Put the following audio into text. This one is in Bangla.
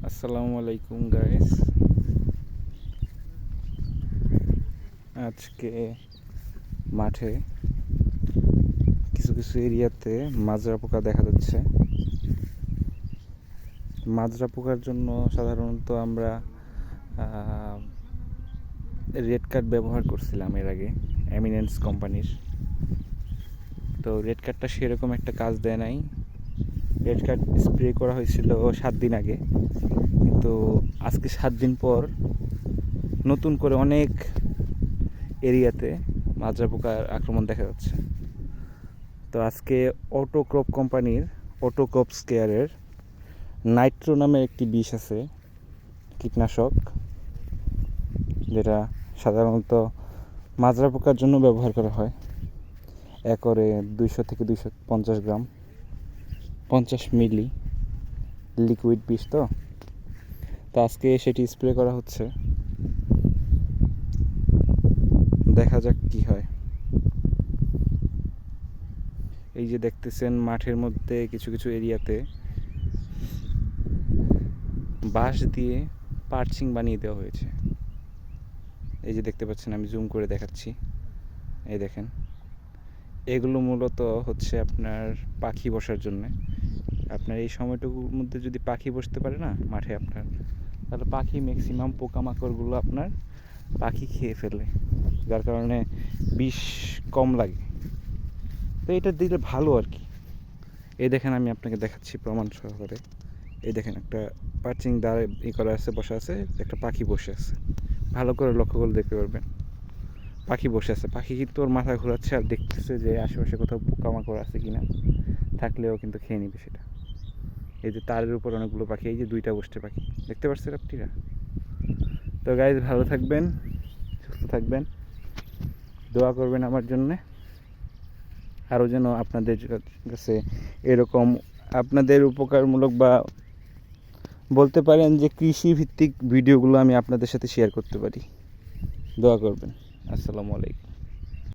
আসসালামু আলাইকুম গাইস। আজকে মাঠে কিছু কিছু এরিয়াতে মাজরা পোকা দেখা যাচ্ছে। মাজরা পোকার জন্য সাধারণত আমরা রেড কার্ড ব্যবহার করছিলাম এর আগে এমিনেন্স কোম্পানির। তো রেড কার্ডটা সেরকম একটা কাজ দেয় নাই। রেড কার্ড স্প্রে করা হয়েছিল 7 দিন আগে, কিন্তু আজকে 7 দিন পর নতুন করে অনেক এরিয়াতে মাজরা পোকার আক্রমণ দেখা যাচ্ছে। তো আজকে অটোক্রপ কোম্পানির অটোক্রপ স্কেয়ারের নাইট্রো নামের একটি বিষ আছে, কীটনাশক, যেটা সাধারণত মাজরা পোকার জন্য ব্যবহার করা হয়। একরে 200 থেকে 250 গ্রাম, 50 মিলি লিকুইড বিষ। তো আজকে সেটি স্প্রে করা হচ্ছে, দেখা যাক কি হয়। এই যে দেখতেছেন মাঠের মধ্যে কিছু কিছু এরিয়াতে বাঁশ দিয়ে পার্চিং বানিয়ে দেওয়া হয়েছে। এই যে দেখতে পাচ্ছেন, আমি জুম করে দেখাচ্ছি, এই দেখেন। এগুলো মূলত হচ্ছে আপনার পাখি বসার জন্য। আপনার এই সময়টুকুর মধ্যে যদি পাখি বসতে পারে না মাঠে আপনার, তাহলে পাখি ম্যাক্সিমাম পোকামাকড়গুলো আপনার পাখি খেয়ে ফেলে, যার কারণে বিষ কম লাগে। তো এটা দিলে ভালো আর কি। এই দেখেন, আমি আপনাকে দেখাচ্ছি প্রমাণ সহকারে। এই দেখেন, একটা পার্চিং দ্বারা করা আছে, বসা আছে, একটা পাখি বসে আছে। ভালো করে লক্ষ্য করে দেখতে পারবেন, পাখি বসে আছে। পাখি কিন্তু ওর মাথা ঘোরাচ্ছে আর দেখতেছে যে আশেপাশে কোথাও পোকামাকড় আছে কিনা, থাকলেও কিন্তু খেয়ে নিবে সেটা। এই যে তারের উপর অনেকগুলো পাখি, এই যে 2টা বসছে পাখি, দেখতে পাচ্ছেন আপনারা? তো গাইজ, ভালো থাকবেন, সুস্থ থাকবেন, দোয়া করবেন আমার জন্যে। আরও যেন আপনাদের কাছে এরকম আপনাদের উপকারমূলক বা বলতে পারেন যে কৃষি ভিত্তিক ভিডিওগুলো আমি আপনাদের সাথে শেয়ার করতে পারি। দোয়া করবেন। আসসালামু আলাইকুম।